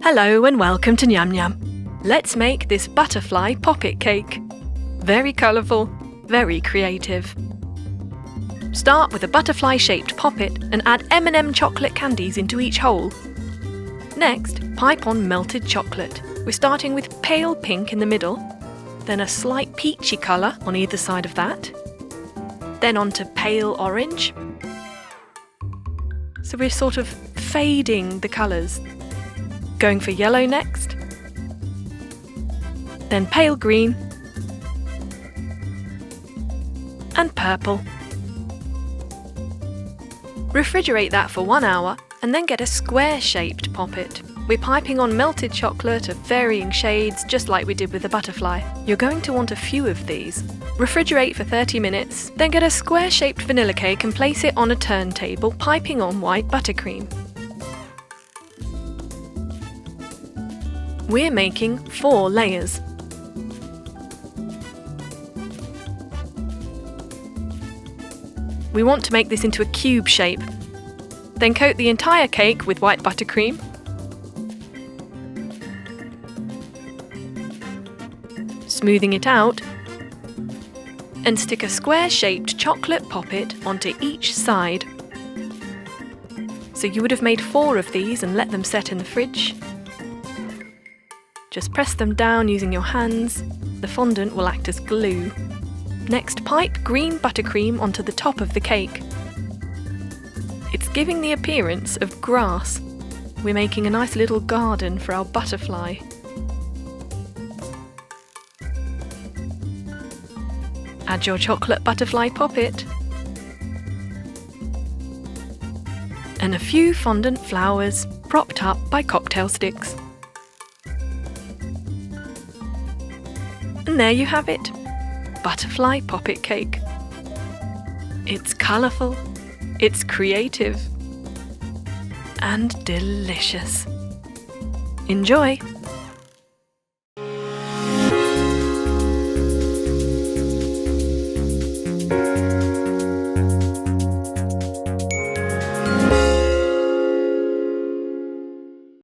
Hello and welcome to Nyam Nyam. Let's make this butterfly poppet cake. Very colourful, very creative. Start with a butterfly-shaped poppet and add M&M chocolate candies into each hole. Next, pipe on melted chocolate. We're starting with pale pink in the middle, then a slight peachy colour on either side of that, then onto pale orange. So we're sort of fading the colours. Going for yellow next, then pale green and purple. Refrigerate that for 1 hour and then get a square-shaped poppet. We're piping on melted chocolate of varying shades, just like we did with the butterfly. You're going to want a few of these. Refrigerate for 30 minutes, then get a square-shaped vanilla cake and place it on a turntable, piping on white buttercream. We're making 4 layers. We want to make this into a cube shape. Then coat the entire cake with white buttercream. Smoothing it out. And stick a square-shaped chocolate poppet onto each side. So you would have made 4 of these and let them set in the fridge. Just press them down using your hands. The fondant will act as glue. Next, pipe green buttercream onto the top of the cake. It's giving the appearance of grass. We're making a nice little garden for our butterfly. Add your chocolate butterfly poppet. And a few fondant flowers propped up by cocktail sticks. And there you have it, butterfly poppet cake. It's colourful, it's creative, and delicious. Enjoy!